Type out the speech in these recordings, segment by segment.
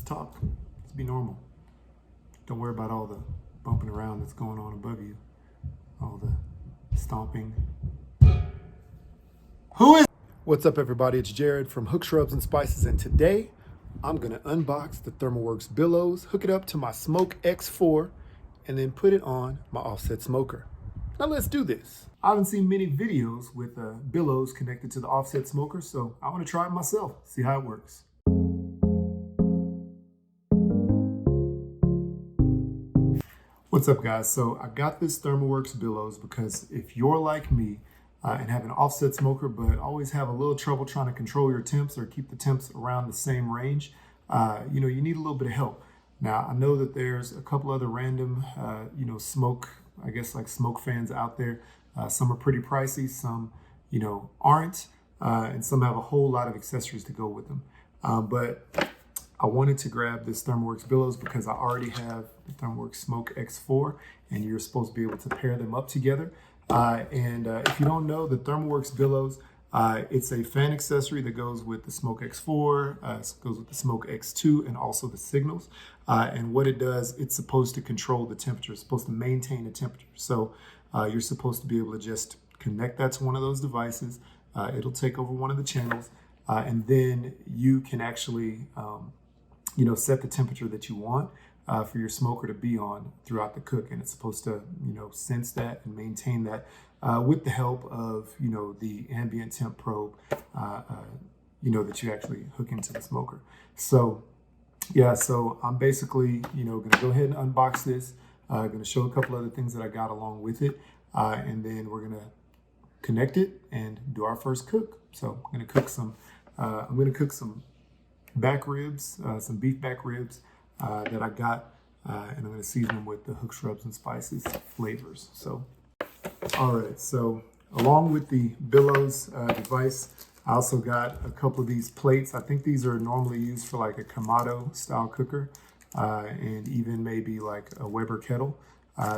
talk. Let's be normal. Don't worry about all the bumping around that's going on above you. All the stomping. What's up, everybody? It's Jared from Hook Shrubs and Spices, and today I'm gonna unbox the ThermoWorks Billows, hook it up to my Smoke X4, and then put it on my offset smoker. Now let's do this. I haven't seen many videos with Billows connected to the offset smoker, so I want to try it myself, see how it works. What's up, guys? So I got this ThermoWorks Billows because if you're like me and have an offset smoker but always have a little trouble trying to control your temps or keep the temps around the same range, you need a little bit of help. Now, I know that there's a couple other random, smoke, I guess like smoke fans out there. Some are pretty pricey, some, aren't, and some have a whole lot of accessories to go with them. But I wanted to grab this ThermoWorks Billows because I already have the ThermoWorks Smoke X4, and you're supposed to be able to pair them up together. If you don't know, the ThermoWorks Billows, it's a fan accessory that goes with the Smoke X4, goes with the Smoke X2, and also the signals. And what it does, it's supposed to control the temperature. It's supposed to maintain the temperature. So you're supposed to be able to just connect that to one of those devices. It'll take over one of the channels, and then you can actually set the temperature that you want for your smoker to be on throughout the cook. And it's supposed to, sense that and maintain that with the help of, the ambient temp probe, that you actually hook into the smoker. So, yeah, so I'm basically, going to go ahead and unbox this. I'm going to show a couple other things that I got along with it. And then we're going to connect it and do our first cook. So I'm going to cook some back ribs, some beef back ribs that I got, and I'm going to season them with the Hook Shrubs and Spices flavors. So, all right, so along with the Billows device, I also got a couple of these plates. I think these are normally used for like a Kamado style cooker, and even maybe like a Weber kettle.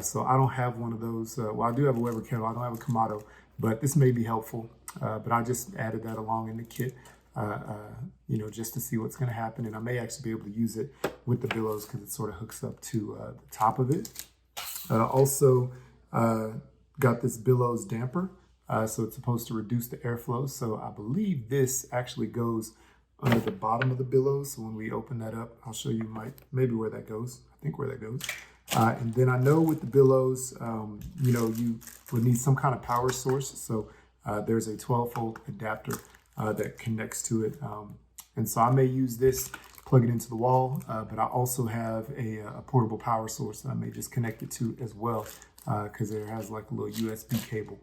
So I don't have one of those. Well, I do have a Weber kettle. I don't have a Kamado, but this may be helpful. But I just added that along in the kit. Just to see what's going to happen. And I may actually be able to use it with the Billows because it sort of hooks up to the top of it. Also got this Billows damper. So it's supposed to reduce the airflow. So I believe this actually goes under the bottom of the Billows. So when we open that up, I'll show you maybe where that goes. I think where that goes. And then I know with the Billows, you would need some kind of power source. So there's a 12-volt adapter that connects to it. And so I may use this, plug it into the wall, but I also have a portable power source that I may just connect it to as well, because it has like a little USB cable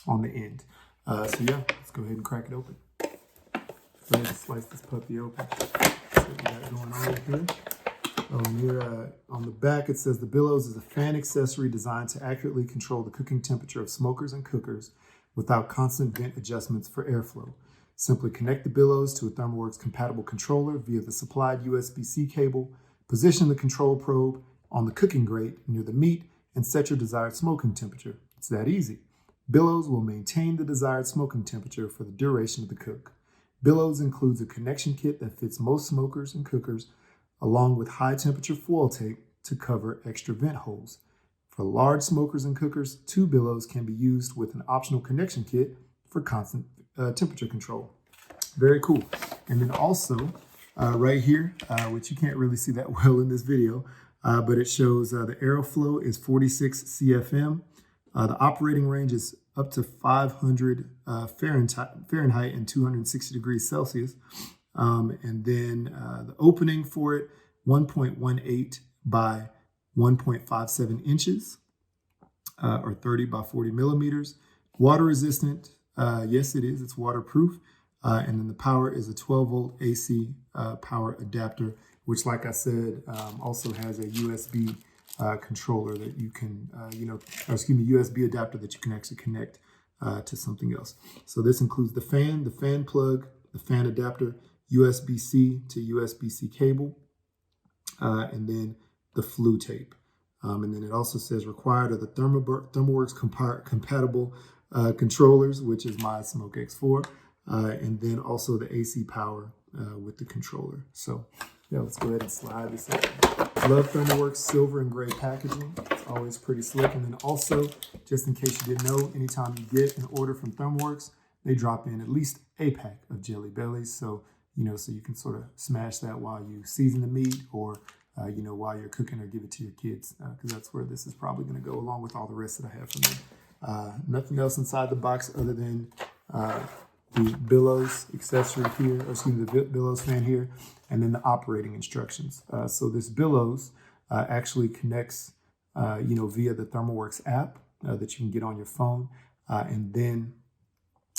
on the end. So yeah, let's go ahead and crack it open. Go ahead and slice this puppy open. See what we got going on here. On the back, it says the Billows is a fan accessory designed to accurately control the cooking temperature of smokers and cookers without constant vent adjustments for airflow. Simply connect the Billows to a ThermoWorks compatible controller via the supplied USB-C cable, position the control probe on the cooking grate near the meat, and set your desired smoking temperature. It's that easy. Billows will maintain the desired smoking temperature for the duration of the cook. Billows includes a connection kit that fits most smokers and cookers, along with high temperature foil tape to cover extra vent holes. For large smokers and cookers, 2 Billows can be used with an optional connection kit for constant temperature control. Very cool. And then also right here, which you can't really see that well in this video, but it shows the airflow is 46 CFM. The operating range is up to 500 Fahrenheit and 260 degrees Celsius. And then the opening for it, 1.18 by 1.57 inches, or 30 by 40 millimeters. Water resistant. Yes, it is. It's waterproof. And then the power is a 12-volt AC power adapter, which, like I said, also has a USB controller that you can, USB adapter that you can actually connect to something else. So this includes the fan plug, the fan adapter, USB-C to USB-C cable, and then the flue tape. And then it also says required are the ThermoWorks compatible controllers, which is my Smoke X4, and then also the AC power with the controller. So yeah, let's go ahead and slide this in. Love ThermoWorks silver and gray packaging. It's always pretty slick. And then also, just in case you didn't know, anytime you get an order from ThermoWorks, they drop in at least a pack of Jelly Bellies. So, so you can sort of smash that while you season the meat, or, while you're cooking, or give it to your kids, because that's where this is probably going to go, along with all the rest that I have from them. Nothing else inside the box other than the Billows accessory here, or excuse me, the Billows fan here, and then the operating instructions. So this Billows actually connects, via the ThermoWorks app that you can get on your phone, and then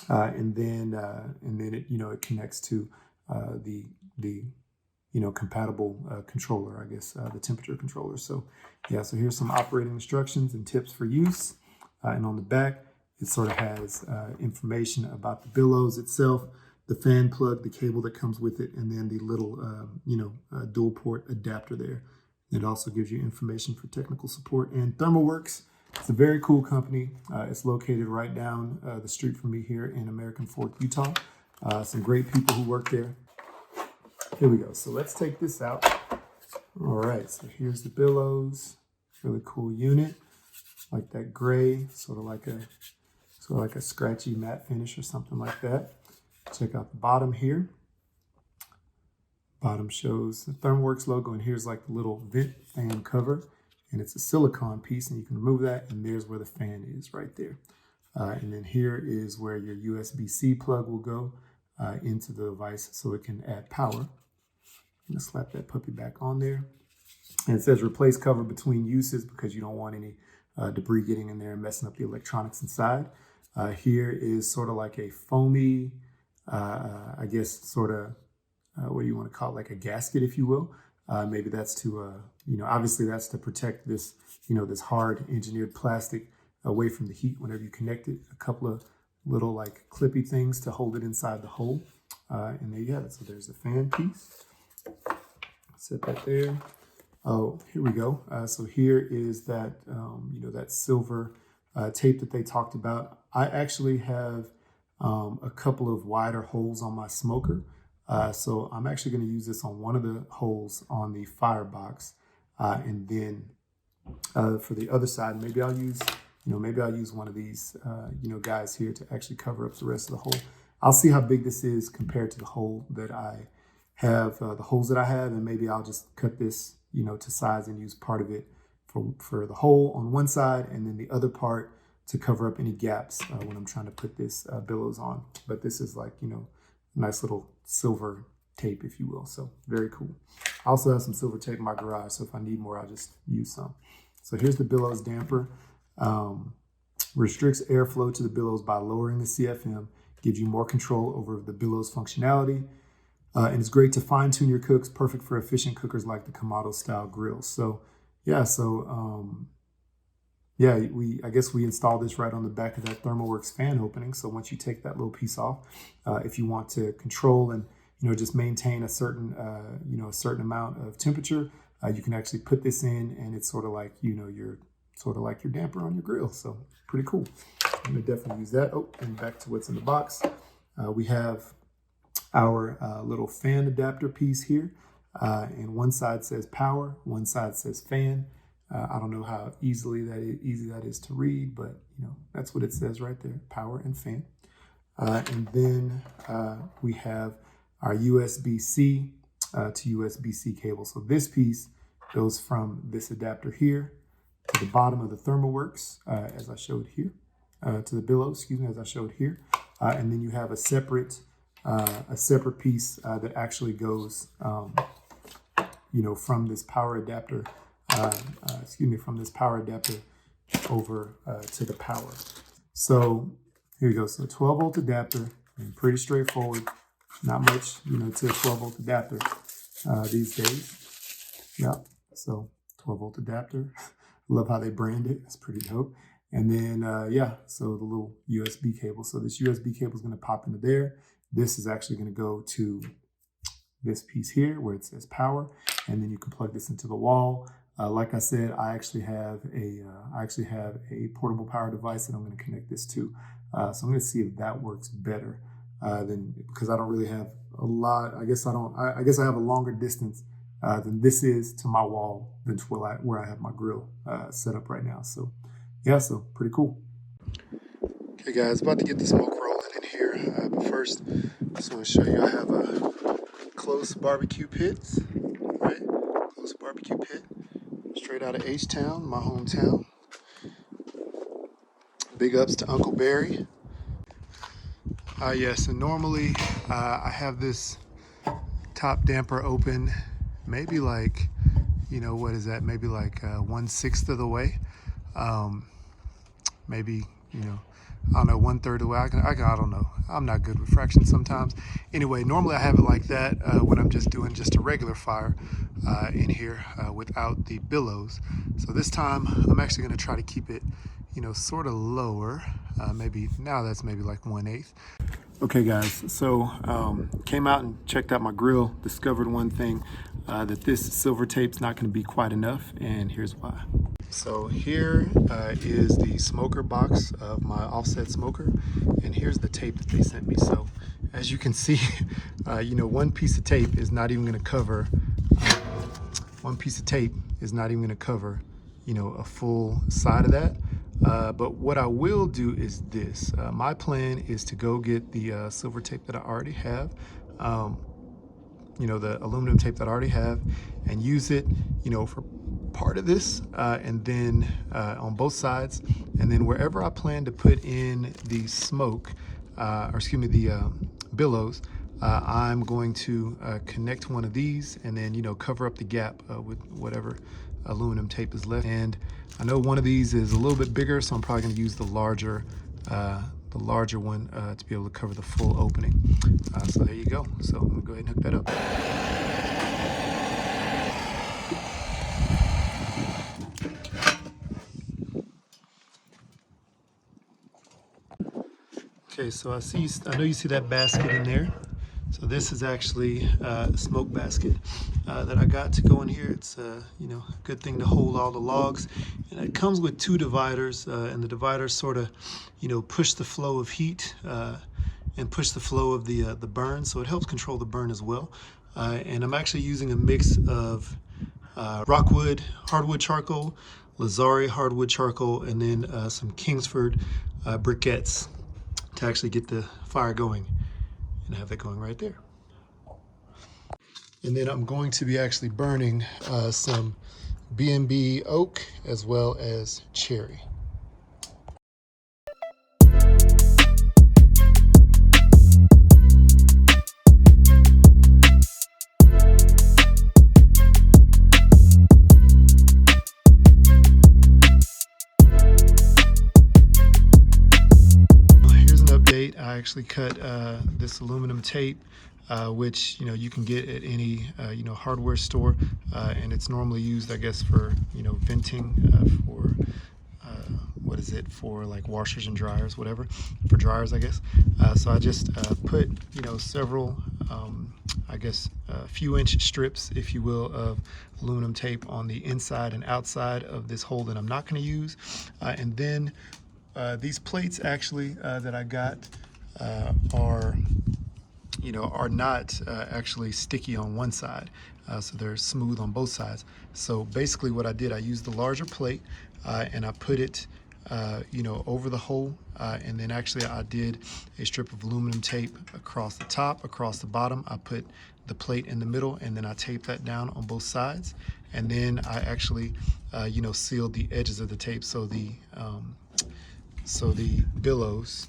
it it connects to the compatible controller, I guess, the temperature controller. So yeah, so here's some operating instructions and tips for use, and on the back it sort of has information about the Billows itself, the fan plug, the cable that comes with it, and then the little, dual port adapter there. It also gives you information for technical support. And ThermoWorks, it's a very cool company. It's located right down the street from me here in American Fork, Utah. Some great people who work there. Here we go. So let's take this out. All right, so here's the Billows. Really cool unit. Like that gray, sort of like a scratchy matte finish or something like that. Check out the bottom here. Bottom shows the ThermoWorks logo, and here's like the little vent fan cover, and it's a silicone piece, and you can remove that, and there's where the fan is right there. And then here is where your USB-C plug will go into the device so it can add power. I'm gonna slap that puppy back on there. And it says replace cover between uses, because you don't want any debris getting in there and messing up the electronics inside. Here is sort of like a foamy, I guess, sort of, what do you want to call it? Like a gasket, if you will. Maybe that's to, obviously that's to protect this, this hard engineered plastic away from the heat whenever you connect it. A couple of little like clippy things to hold it inside the hole. And there you have it. So there's the fan piece. Set that there. Oh, here we go. So here is that, that silver tape that they talked about. I actually have a couple of wider holes on my smoker. So I'm actually going to use this on one of the holes on the firebox. And then for the other side, maybe I'll use one of these, guys here to actually cover up the rest of the hole. I'll see how big this is compared to the hole that I have, the holes that I have, and maybe I'll just cut this, to size and use part of it for the hole on one side, and then the other part to cover up any gaps when I'm trying to put this Billows on. But this is like, nice little silver tape, if you will. So very cool. I also have some silver tape in my garage, so if I need more, I'll just use some. So here's the Billows damper. Restricts airflow to the Billows by lowering the CFM, gives you more control over the Billows functionality. And it's great to fine tune your cooks, perfect for efficient cookers like the Kamado style grills. So yeah, I guess we installed this right on the back of that ThermoWorks fan opening. So once you take that little piece off, if you want to control and just maintain a certain amount of temperature, you can actually put this in, and it's sort of like your damper on your grill. So pretty cool. I'm gonna definitely use that. Oh, and back to what's in the box. We have our little fan adapter piece here, and one side says power, one side says fan. I don't know how easy that is to read, but that's what it says right there: power and fan. And then we have our USB-C to USB-C cable. So this piece goes from this adapter here to the bottom of the ThermoWorks, as I showed here, to the Billows, as I showed here, and then you have a separate piece that actually goes, from this power adapter. From this power adapter over to the power. So here you go. So 12-volt adapter, and pretty straightforward. Not much, to a 12-volt adapter these days. Yeah. So 12-volt adapter. Love how they brand it. It's pretty dope. And then so the little USB cable. So this USB cable is going to pop into there. This is actually going to go to this piece here where it says power, and then you can plug this into the wall. Like I said, I actually have a portable power device that I'm going to connect this to. So I'm going to see if that works better than because I don't really have a lot. I guess I guess I have a longer distance than this is to my wall than to where I have my grill set up right now. So yeah, so pretty cool. Okay guys, about to get the smoke rolling in here, but first I just want to show you I have a close barbecue pits, right? Close barbecue pit, straight out of H-Town, my hometown. Big ups to Uncle Barry. Yes, and normally I have this top damper open, maybe like, what is that? Maybe like 1/6 of the way. Maybe, I don't know, 1/3 of the way. I don't know. I'm not good with fractions sometimes. Anyway, normally I have it like that when I'm just doing just a regular fire in here without the billows. So this time I'm actually going to try to keep it, sort of lower. Maybe now that's maybe like 1/8. Okay guys, so came out and checked out my grill, discovered one thing, that this silver tape's not going to be quite enough, and here's why. So here is the smoker box of my offset smoker, and here's the tape that they sent me. So as you can see, one piece of tape is not even going to cover, a full side of that. But what I will do is this. My plan is to go get the silver tape that I already have, the aluminum tape that I already have, and use it, for part of this, and then on both sides, and then wherever I plan to put in the smoke, the billows, I'm going to connect one of these and then, cover up the gap with whatever aluminum tape is left. And I know one of these is a little bit bigger, so I'm probably going to use the larger one to be able to cover the full opening. So there you go. So I'm going to go ahead and hook that up. Okay, so I know you see that basket in there. So this is actually a smoke basket that I got to go in here. It's a good thing to hold all the logs, and it comes with 2 dividers, and the dividers sort of push the flow of heat and push the flow of the burn, so it helps control the burn as well. And I'm actually using a mix of Rockwood hardwood charcoal, Lazari hardwood charcoal, and then some Kingsford briquettes to actually get the fire going, and have that going right there. And then I'm going to be actually burning some B&B oak as well as cherry. I actually cut this aluminum tape, which you can get at any hardware store, and it's normally used, I guess, for venting, for what is it, for like washers and dryers, whatever, for dryers, I guess. So I just put several, I guess, a few inch strips, if you will, of aluminum tape on the inside and outside of this hole that I'm not going to use, and then these plates actually that I got are not actually sticky on one side, so they're smooth on both sides. So basically what I did, I used the larger plate and I put it over the hole, and then actually I did a strip of aluminum tape across the top, across the bottom. I put the plate in the middle, and then I taped that down on both sides, and then I actually sealed the edges of the tape, so the billows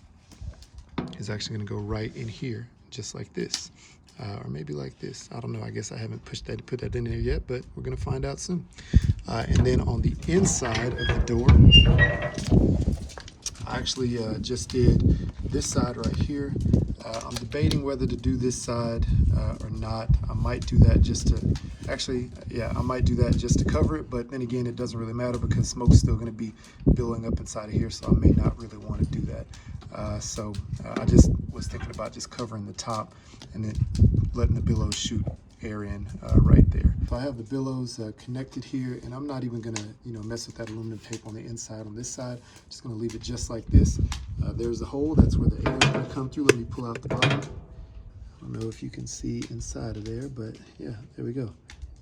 is actually going to go right in here, just like this, or maybe like this. I don't know. I guess I haven't put that in there yet, but we're going to find out soon. And then on the inside of the door, I actually just did this side right here. I'm debating whether to do this side or not. I might do that just to, I might do that just to cover it, but then again, it doesn't really matter because smoke's still going to be billowing up inside of here, so I may not really want to do that. I just was thinking about just covering the top and then letting the billows shoot air in right there. So I have the billows connected here, and I'm not even gonna mess with that aluminum tape on the inside. On this side, just gonna leave it just like this. There's the hole, that's where the air is gonna come through. Let me pull out the bottom. I don't know if you can see inside of there, but yeah, there we go.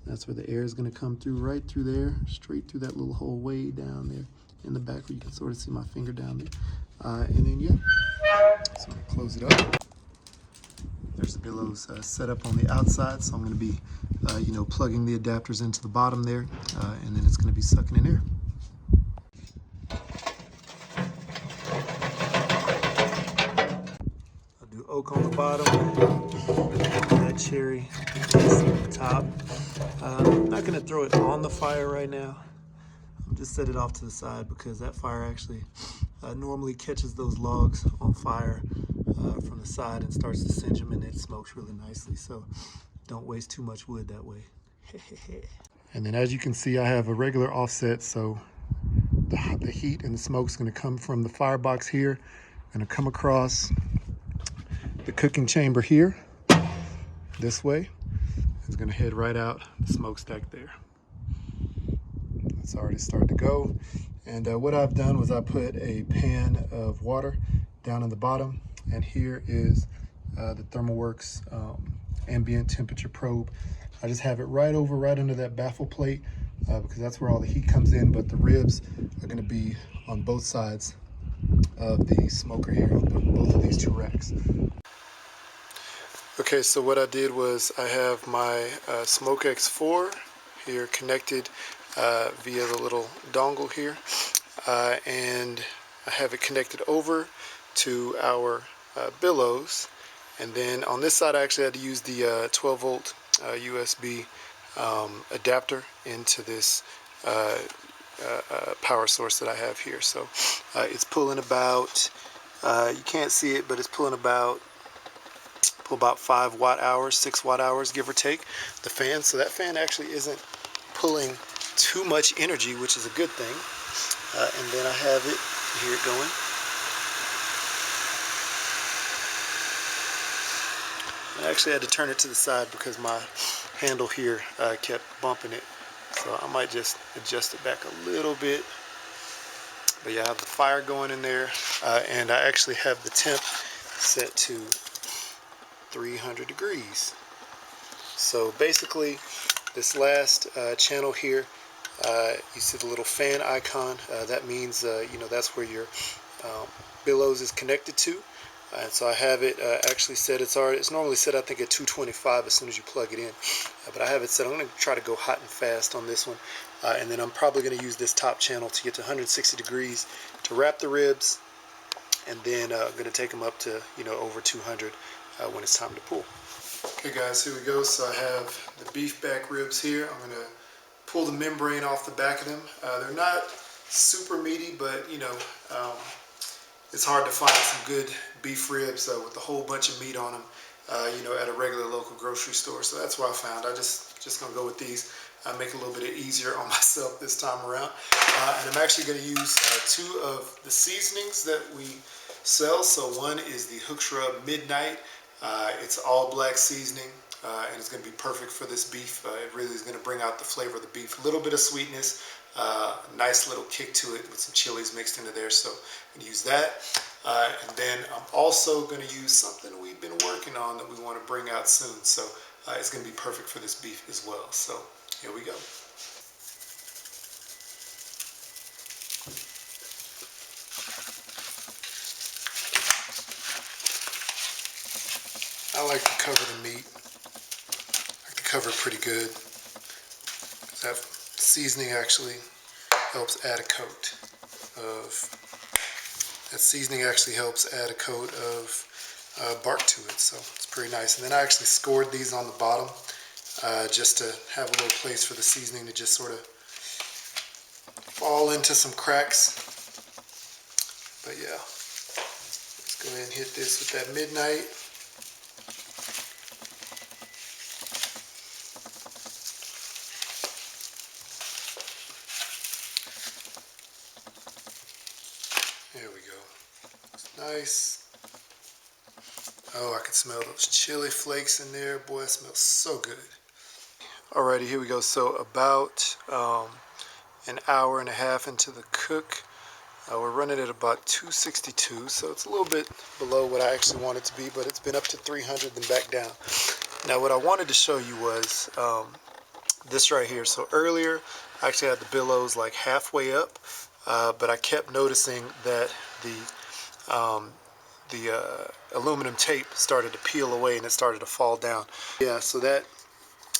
That's where the air is going to come through, right through there, straight through that little hole way down there in the back where you can sort of see my finger down there. And then, yeah, so I'm going to close it up. There's the billows set up on the outside, so I'm going to be, plugging the adapters into the bottom there, and then it's going to be sucking in air. I'll do oak on the bottom, that cherry on the top. I'm not going to throw it on the fire right now. I'll just set it off to the side because that fire actually normally catches those logs on fire from the side and starts to singe them, and it smokes really nicely. So don't waste too much wood that way. And then as you can see, I have a regular offset, so the heat and the smoke is going to come from the firebox here, going to come across the cooking chamber here this way. It's going to head right out the smokestack there. It's already started to go. And what I've done was I put a pan of water down in the bottom, and here is the ThermoWorks ambient temperature probe. I just have it right under that baffle plate because that's where all the heat comes in, but the ribs are going to be on both sides of the smoker here, on both of these two racks. Okay, so what I did was I have my Smoke X4 here connected via the little dongle here, and I have it connected over to our Billows, and then on this side I actually had to use the 12 volt USB adapter into this power source that I have here. So it's pulling about, you can't see it, but it's pulling about 5 watt hours, 6 watt hours, give or take, the fan. So that fan actually isn't pulling too much energy, which is a good thing. And then I have it, hear it going. I actually had to turn it to the side because my handle here kept bumping it. So I might just adjust it back a little bit. But yeah, I have the fire going in there, and I actually have the temp set to 300 degrees. So basically, this last channel here, you see the little fan icon. That means that's where your Billows is connected to. And so I have it actually set. It's normally set, I think, at 225 as soon as you plug it in. But I have it set. I'm going to try to go hot and fast on this one, and then I'm probably going to use this top channel to get to 160 degrees to wrap the ribs, and then I'm going to take them up to over 200 when it's time to pull. Okay guys, here we go. So I have the beef back ribs here. I'm going to pull the membrane off the back of them. They're not super meaty, but it's hard to find some good beef ribs with a whole bunch of meat on them, at a regular local grocery store. So that's what I found. I just gonna go with these. Make it a little bit easier on myself this time around. And I'm actually going to use 2 of the seasonings that we sell. So one is the Hook Shrub Midnight. It's all black seasoning, and it's going to be perfect for this beef. It really is going to bring out the flavor of the beef. A little bit of sweetness, nice little kick to it with some chilies mixed into there. So I'm going to use that. And then I'm also going to use something we've been working on that we want to bring out soon. So it's going to be perfect for this beef as well. So here we go. I like to cover the meat. I like to cover it pretty good. That seasoning actually helps add a coat of bark to it, so it's pretty nice. And then I actually scored these on the bottom just to have a little place for the seasoning to just sort of fall into some cracks. But yeah, let's go ahead and hit this with that Midnight. There we go. It's nice. Oh, I can smell those chili flakes in there. Boy, that smells so good. Alrighty, here we go. So about an hour and a half into the cook, we're running at about 262, so it's a little bit below what I actually want it to be, but it's been up to 300 and back down. Now what I wanted to show you was this right here. So earlier I actually had the billows like halfway up, but I kept noticing that the aluminum tape started to peel away and it started to fall down. Yeah, so that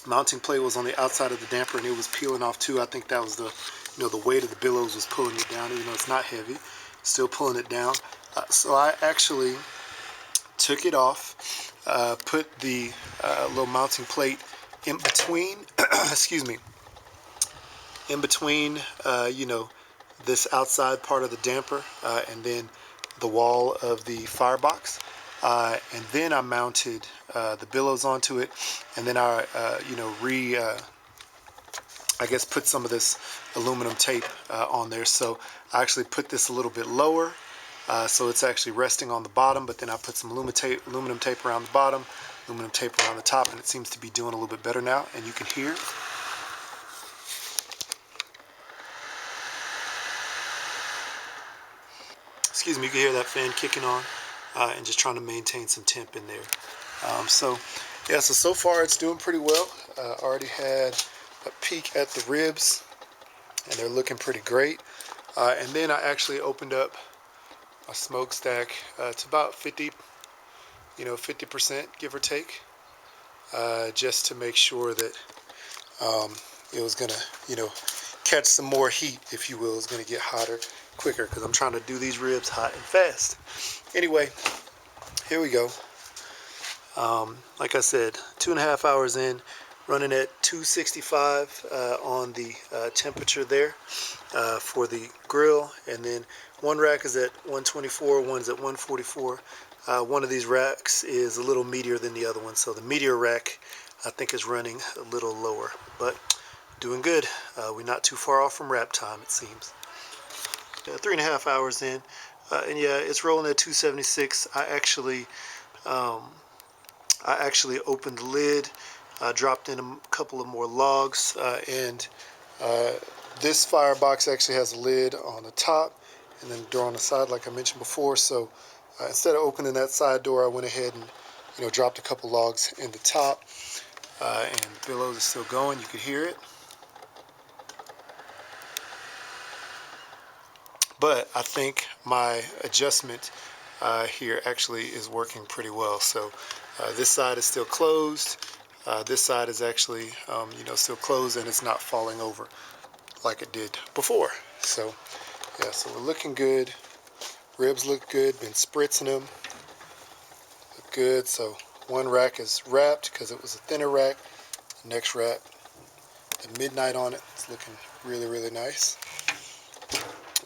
mounting plate was on the outside of the damper and it was peeling off too. I think that was the, the weight of the billows was pulling it down, even though it's not heavy, still pulling it down. So I actually took it off, put the little mounting plate in between, excuse me, in between, this outside part of the damper and then the wall of the firebox. And then I mounted the billows onto it, and then I, I guess put some of this aluminum tape on there. So I actually put this a little bit lower, so it's actually resting on the bottom, but then I put some aluminum tape around the bottom, aluminum tape around the top, and it seems to be doing a little bit better now, and you can hear. Excuse me, you can hear that fan kicking on, and just trying to maintain some temp in there. So far it's doing pretty well. Already had a peek at the ribs, and they're looking pretty great. And then I actually opened up a smokestack to about 50%, give or take, just to make sure that it was gonna, catch some more heat, if you will. It was gonna get hotter quicker because I'm trying to do these ribs hot and fast. Anyway, here we go. Like I said, 2.5 hours in, running at 265 on the temperature there for the grill, and then one rack is at 124, one's at 144. One of these racks is a little meatier than the other one, so the meatier rack I think is running a little lower, but doing good. We're not too far off from wrap time, it seems. 3.5 hours in, and yeah, it's rolling at 276. I actually opened the lid, dropped in a couple of more logs, and this firebox actually has a lid on the top and then a door on the side, like I mentioned before. So instead of opening that side door, I went ahead and dropped a couple logs in the top, and Billows is still going. You could hear it. But I think my adjustment here actually is working pretty well. So this side is still closed. This side is actually, still closed, and it's not falling over like it did before. So yeah, so we're looking good. Ribs look good. Been spritzing them. Look good. So one rack is wrapped because it was a thinner rack. The next rack, the midnight on it, it's looking really, really nice.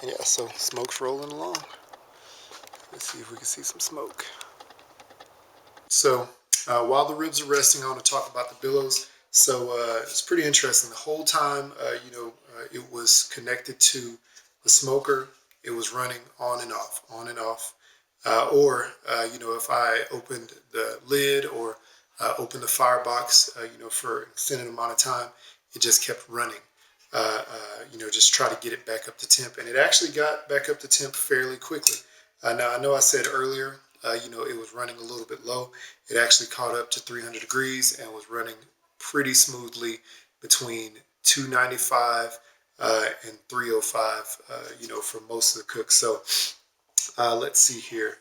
And yeah, so smoke's rolling along. Let's see if we can see some smoke. So while the ribs are resting, I want to talk about the billows. So it's pretty interesting. The whole time, it was connected to the smoker. It was running on and off, on and off. If I opened the lid or opened the firebox, for an extended amount of time, it just kept running. Just try to get it back up to temp, and it actually got back up to temp fairly quickly. Now I know I said earlier, it was running a little bit low. It actually caught up to 300 degrees and was running pretty smoothly between 295 and 305, for most of the cook. So let's see here.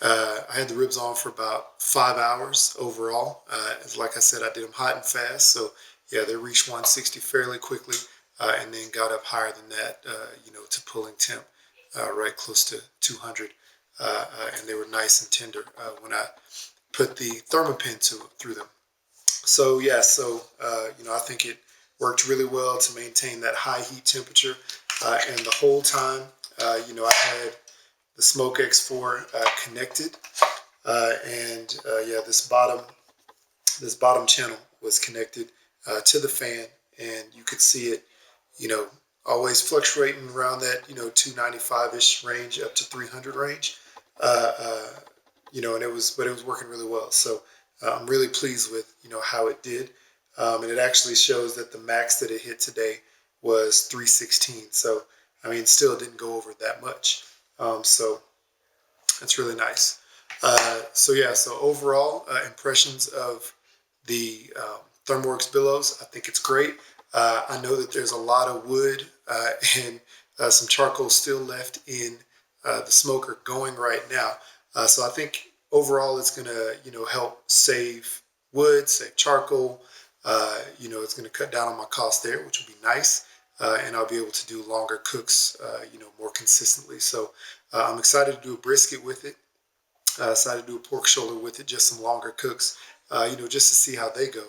I had the ribs on for about 5 hours overall. Like I said, I did them hot and fast. So yeah, they reached 160 fairly quickly, and then got up higher than that, to pulling temp, right close to 200. And they were nice and tender when I put the thermopin through them. So yeah, I think it worked really well to maintain that high heat temperature. And the whole time, I had the Smoke X4 connected, and this bottom channel was connected to the fan, and you could see it, always fluctuating around that, 295-ish range up to 300 range, and it was working really well. So I'm really pleased with, how it did. And it actually shows that the max that it hit today was 316. So, I mean, still didn't go over that much. So that's really nice. So yeah, so overall impressions of the ThermoWorks Billows, I think it's great. I know that there's a lot of wood and some charcoal still left in the smoker going right now. So I think overall it's going to, help save wood, save charcoal. It's going to cut down on my cost there, which will be nice. And I'll be able to do longer cooks, more consistently. So I'm excited to do a brisket with it. Decided to do a pork shoulder with it, just some longer cooks, just to see how they go.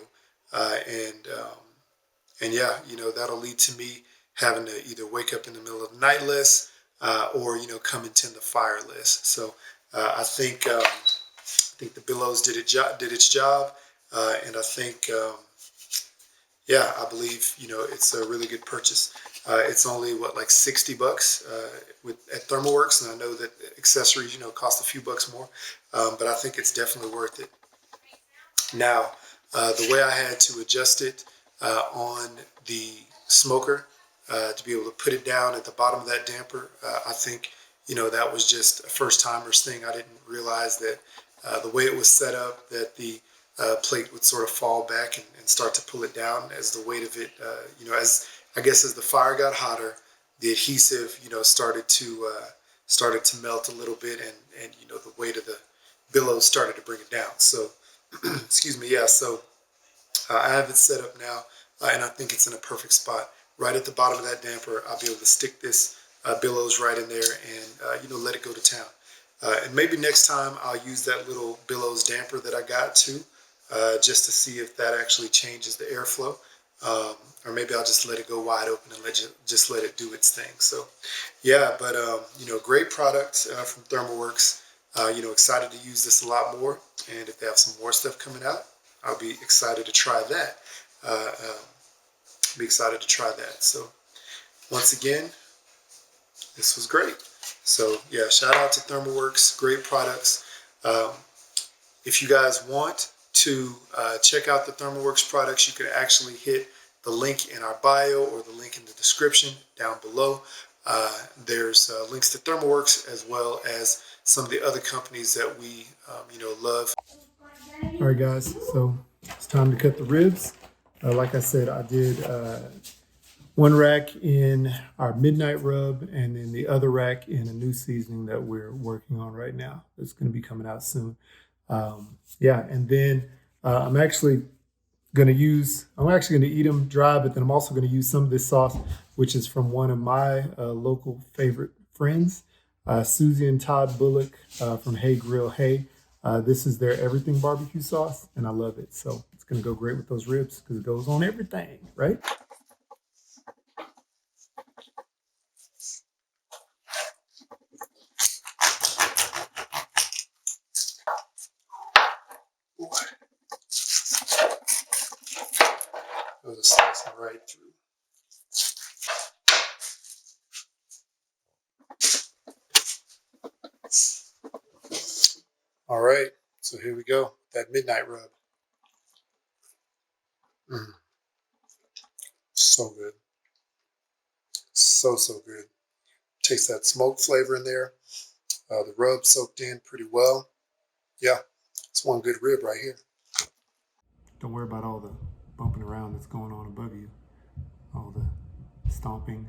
And yeah, that'll lead to me having to either wake up in the middle of the night less, or come and tend the fire less. So I think the Billows did its job, and I think yeah, I believe it's a really good purchase. It's only like $60 with at ThermoWorks, and I know that accessories cost a few bucks more, but I think it's definitely worth it. Now, the way I had to adjust it on the smoker to be able to put it down at the bottom of that damper, I think that was just a first timers thing. I didn't realize that the way it was set up, that the plate would sort of fall back and start to pull it down as the weight of it, as I guess as the fire got hotter, the adhesive, started to melt a little bit, and the weight of the billows started to bring it down. So, excuse me, yeah. So I have it set up now, and I think it's in a perfect spot. Right at the bottom of that damper, I'll be able to stick this Billows right in there and, let it go to town. And maybe next time I'll use that little Billows damper that I got too, just to see if that actually changes the airflow. Or maybe I'll just let it go wide open and just let it do its thing. So, yeah, but, great product from ThermoWorks. Excited to use this a lot more. And if they have some more stuff coming out, I'll be excited to try that. Be excited to try that. So once again, this was great. So yeah, shout out to ThermoWorks, great products. Um, if you guys want to check out the ThermoWorks products, you can actually hit the link in our bio or the link in the description down below. There's links to ThermoWorks as well as some of the other companies that we love. All right, guys, so it's time to cut the ribs. Like I said, I did one rack in our midnight rub, and then the other rack in a new seasoning that we're working on right now. It's going to be coming out soon. Yeah, and then I'm actually going to eat them dry, but then I'm also going to use some of this sauce, which is from one of my local favorite friends, Susie and Todd Bullock from Hey Grill Hey. This is their everything barbecue sauce, and I love it. So it's going to go great with those ribs because it goes on everything, right? Goes a slicing right through. All right, so here we go. That midnight rub. So good. So good. Taste that smoke flavor in there. The rub soaked in pretty well. Yeah, it's one good rib right here. Don't worry about all the bumping around that's going on above you. All the stomping.